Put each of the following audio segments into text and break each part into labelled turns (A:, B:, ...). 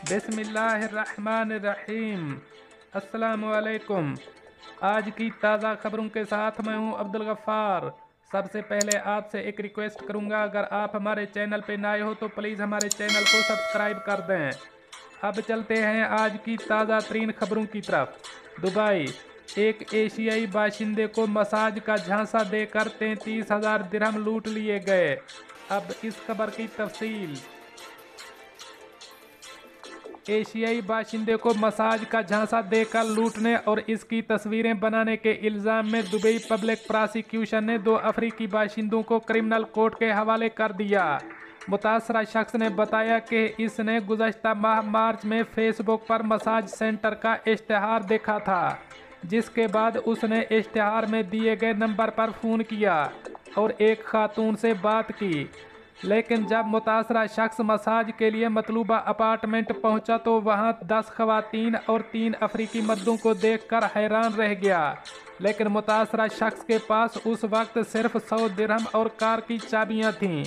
A: बिस्मिल्लाहिर्रहमानिर्रहीम। अस्सलामुअलैकुम। आज की ताज़ा खबरों के साथ मैं हूं अब्दुल गफ़्फ़ार। सबसे पहले आपसे एक रिक्वेस्ट करूंगा, अगर आप हमारे चैनल पे नए हो तो प्लीज़ हमारे चैनल को सब्सक्राइब कर दें। अब चलते हैं आज की ताज़ा तरीन खबरों की तरफ। दुबई, एक एशियाई बाशिंदे को मसाज का झांसा देकर 33,000 दिरहम लूट लिए गए। अब इस खबर की तफसील। एशियाई बाशिंदे को मसाज का झांसा देकर लूटने और इसकी तस्वीरें बनाने के इल्ज़ाम में दुबई पब्लिक प्रोसिक्यूशन ने 2 अफ्रीकी बाशिंदों को क्रिमिनल कोर्ट के हवाले कर दिया। मुतासरा शख्स ने बताया कि इसने गुज़श्ता माह मार्च में फेसबुक पर मसाज सेंटर का इश्तिहार देखा था, जिसके बाद उसने इश्तिहार में दिए गए नंबर पर फ़ोन किया और एक खातून से बात की। लेकिन जब मुतासरा शख्स मसाज के लिए मतलूबा अपार्टमेंट पहुंचा तो वहां 10 खवातीन और 3 अफ्रीकी मर्दों को देखकर हैरान रह गया। लेकिन मुतासरा शख्स के पास उस वक्त सिर्फ 100 दिरहम और कार की चाबियां थीं।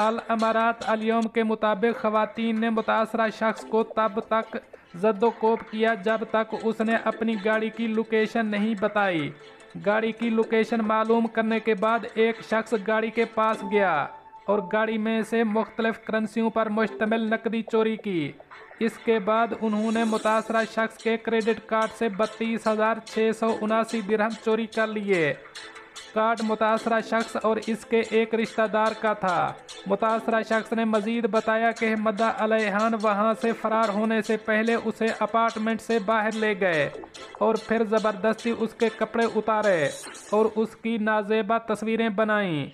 A: अल अमारात अल यौम के मुताबिक खवातीन ने मुतासरा शख्स को तब तक जद्दोकोब किया जब तक उसने अपनी गाड़ी की लोकेशन नहीं बताई। गाड़ी की लोकेशन मालूम करने के बाद एक शख्स गाड़ी के पास गया और गाड़ी में से मुख्तलिफ करेंसियों पर मुश्तमिल नकदी चोरी की। इसके बाद उन्होंने मुतासरा शख्स के क्रेडिट कार्ड से 32,679 दिरहम चोरी कर लिए। कार्ड मुतासरा शख्स और इसके एक रिश्तेदार का था। मुतासरा शख्स ने मजीद बताया कि मद्दा अलैहान वहां से फरार होने से पहले उसे अपार्टमेंट से बाहर ले गए और फिर ज़बरदस्ती उसके कपड़े उतारे और उसकी नाजेबा तस्वीरें बनाईं।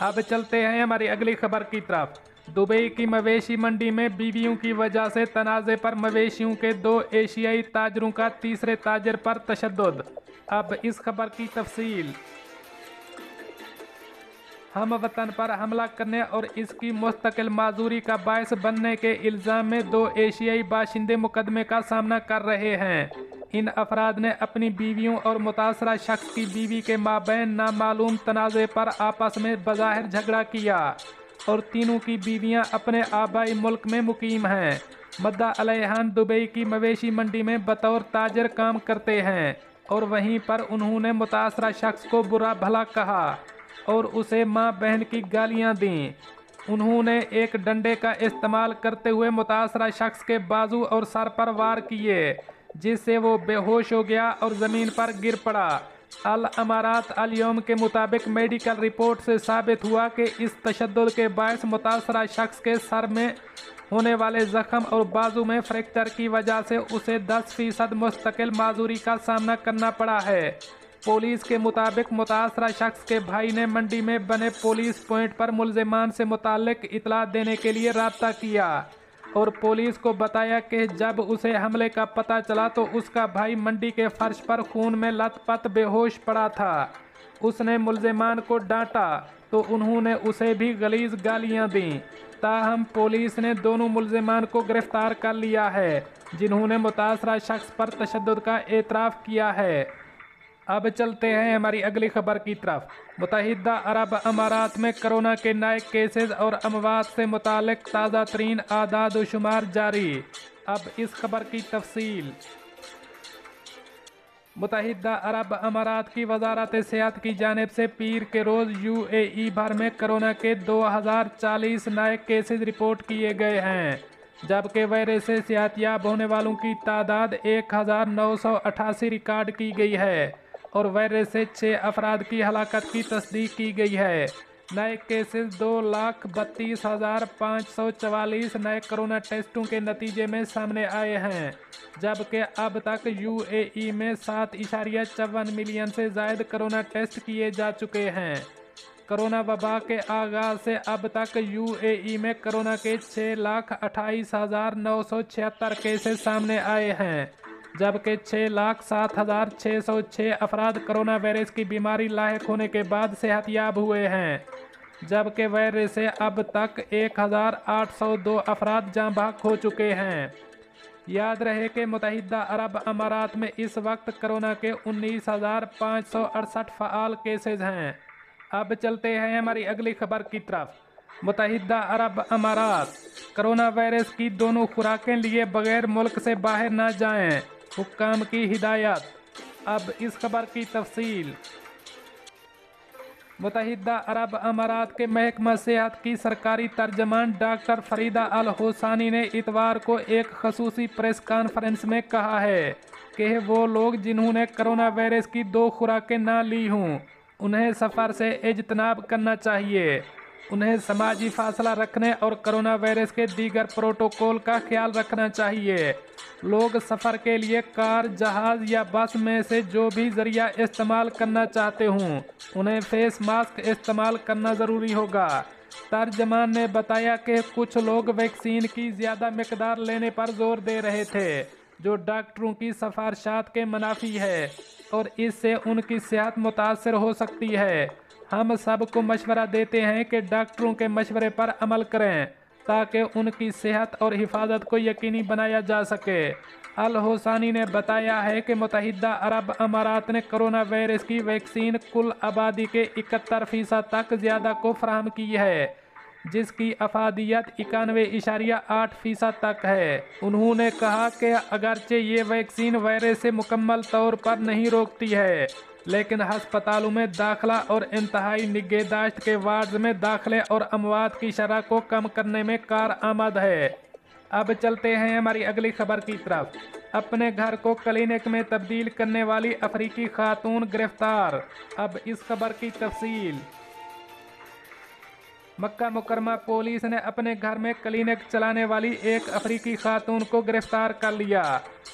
A: अब चलते हैं हमारी अगली खबर की तरफ। दुबई की मवेशी मंडी में बीवियों की वजह से तनाज़े पर मवेशियों के 2 एशियाई ताजरों का तीसरे ताजर पर तशद्दुद। अब इस खबर की तफसील। हम वतन पर हमला करने और इसकी मुस्तकिल माजूरी का बायस बनने के इल्ज़ाम में 2 एशियाई बाशिंदे मुकदमे का सामना कर रहे हैं। इन अफराद ने अपनी बीवियों और मुतासरा शख्स की बीवी के माबैन नामालूम तनाज़े पर आपस में बज़ाहिर झगड़ा किया और तीनों की बीवियां अपने आबाई मुल्क में मुकीम हैं। मद्दा अलैहान दुबई की मवेशी मंडी में बतौर ताजर काम करते हैं और वहीं पर उन्होंने मुतासरा शख्स को बुरा भला कहा और उसे माँ बहन की गालियाँ दीं। उन्होंने एक डंडे का इस्तेमाल करते हुए मुतासरा शख्स के बाजू और सर पर वार किए, जिससे वो बेहोश हो गया और ज़मीन पर गिर पड़ा। अल अमारात अल यौम के मुताबिक मेडिकल रिपोर्ट से साबित हुआ कि इस तशद्दुद के बायस मुतासरा शख्स के सर में होने वाले ज़ख्म और बाजू में फ्रैक्चर की वजह से उसे 10% मुस्तकिल माजूरी का सामना करना पड़ा है। पुलिस के मुताबिक मुतासरा शख्स के भाई ने मंडी में बने पुलिस पॉइंट पर मुल्ज़िमान से मुताल्लिक इतला देने के लिए राब्ता किया और पुलिस को बताया कि जब उसे हमले का पता चला तो उसका भाई मंडी के फर्श पर खून में लथपथ बेहोश पड़ा था। उसने मुल्ज़िमान को डांटा तो उन्होंने उसे भी गलीज़ गालियां दीं। ताहम पुलिस ने दोनों मुल्ज़िमान को गिरफ्तार कर लिया है, जिन्होंने मुतासरा शख्स पर तशद्दुद का एतराफ़ किया है। अब चलते हैं हमारी अगली खबर की तरफ। मुत्तहिदा अरब अमारात में कोरोना के नए केसेस और अमवात से मुतालिक ताज़ा तरीन आदाद व शुमार जारी। अब इस खबर की तफसील। मुत्तहिदा अरब अमारात की वजारत सेहत की जानिब से पीर के रोज़ UAE भर में कोरोना के 2040 नए केसेस रिपोर्ट किए गए हैं, जबकि वायरस से सेहतयाब होने वालों की तादाद 1988 रिकॉर्ड की गई है और वायरस से 6 अफराद की हलाकत की तस्दीक की गई है। नए केसेस 2,32,544 नए कोरोना टेस्टों के नतीजे में सामने आए हैं, जबकि अब तक UAE में 7.54 मिलियन से ज़ायद कोरोना टेस्ट किए जा चुके हैं। कोरोना वबा के आगाज़ से अब तक UAE में कोरोना के 6,28,976 केसेस सामने आए हैं, जबकि 6,07,606 अफराद कोरोना वायरस की बीमारी लाहिक होने के बाद सेहतयाब हुए हैं, जबकि वायरस से अब तक 1,802 अफराद जाँ बहक हो चुके हैं। याद रहे कि मुत्तहिदा अरब अमारात में इस वक्त कोरोना के 19,568 फ़आल केसेस हैं। अब चलते हैं हमारी अगली खबर की तरफ। متحدہ عرب امارات کرونا وائرس کی دونوں خوراکیں لیے بغیر ملک سے باہر نہ جائیں، حکام کی ہدایت۔ اب اس خبر کی تفصیل۔ متحدہ عرب امارات کے محکمہ صحت کی سرکاری ترجمان ڈاکٹر فریدہ الحوثانی نے اتوار کو ایک خصوصی پریس کانفرنس میں کہا ہے کہ وہ لوگ جنہوں نے کرونا وائرس کی 2 خوراکیں نہ لی ہوں انہیں سفر سے اجتناب کرنا چاہیے۔ انہیں سماجی فاصلہ رکھنے اور کرونا وائرس کے دیگر پروٹوکول کا خیال رکھنا چاہیے۔ لوگ سفر کے لیے کار، جہاز یا بس میں سے جو بھی ذریعہ استعمال کرنا چاہتے ہوں انہیں فیس ماسک استعمال کرنا ضروری ہوگا۔ ترجمان نے بتایا کہ کچھ لوگ ویکسین کی زیادہ مقدار لینے پر زور دے رہے تھے جو ڈاکٹروں کی سفارشات کے منافی ہے اور اس سے ان کی صحت متاثر ہو سکتی ہے۔ ہم سب کو مشورہ دیتے ہیں کہ ڈاکٹروں کے مشورے پر عمل کریں تاکہ ان کی صحت اور حفاظت کو یقینی بنایا جا سکے۔ الحوثانی نے بتایا ہے کہ متحدہ عرب امارات نے کرونا وائرس کی ویکسین کل آبادی کے 71% تک زیادہ کو فراہم کی ہے، جس کی افادیت 91.8% تک ہے۔ انہوں نے کہا کہ اگرچہ یہ ویکسین وائرس سے مکمل طور پر نہیں روکتی ہے لیکن ہسپتالوں میں داخلہ اور انتہائی نگہداشت کے وارڈز میں داخلے اور اموات کی شرح کو کم کرنے میں کارآمد ہے۔ اب چلتے ہیں ہماری اگلی خبر کی طرف۔ اپنے گھر کو کلینک میں تبدیل کرنے والی افریقی خاتون گرفتار۔ اب اس خبر کی تفصیل۔ مکہ مکرمہ پولیس نے اپنے گھر میں کلینک چلانے والی ایک افریقی خاتون کو گرفتار کر لیا۔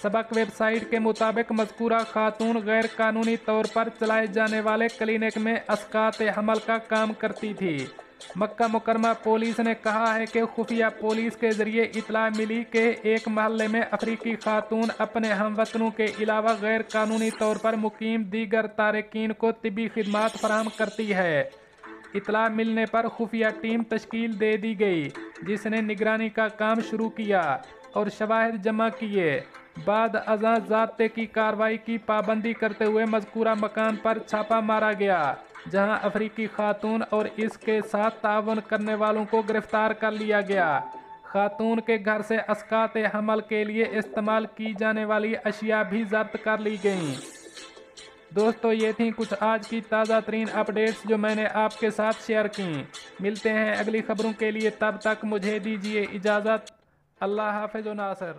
A: سبق ویب سائٹ کے مطابق مذکورہ خاتون غیر قانونی طور پر چلائے جانے والے کلینک میں اسقاط حمل کا کام کرتی تھی۔ مکہ مکرمہ پولیس نے کہا ہے کہ خفیہ پولیس کے ذریعے اطلاع ملی کہ ایک محلے میں افریقی خاتون اپنے ہم وطنوں کے علاوہ غیر قانونی طور پر مقیم دیگر تارکین کو طبی خدمات فراہم کرتی ہے۔ اطلاع ملنے پر خفیہ ٹیم تشکیل دے دی گئی جس نے نگرانی کا کام شروع کیا اور شواہد جمع کیے۔ بعد ازاں ضابطے کی کارروائی کی پابندی کرتے ہوئے مذکورہ مکان پر چھاپا مارا گیا جہاں افریقی خاتون اور اس کے ساتھ تعاون کرنے والوں کو گرفتار کر لیا گیا۔ خاتون کے گھر سے اسقاط حمل کے لیے استعمال کی جانے والی اشیاء بھی ضبط کر لی گئیں۔ دوستو یہ تھیں کچھ آج کی تازہ ترین اپڈیٹس جو میں نے آپ کے ساتھ شیئر کیں۔ ملتے ہیں اگلی خبروں کے لیے، تب تک مجھے دیجیے اجازت۔ اللہ حافظ و ناصر۔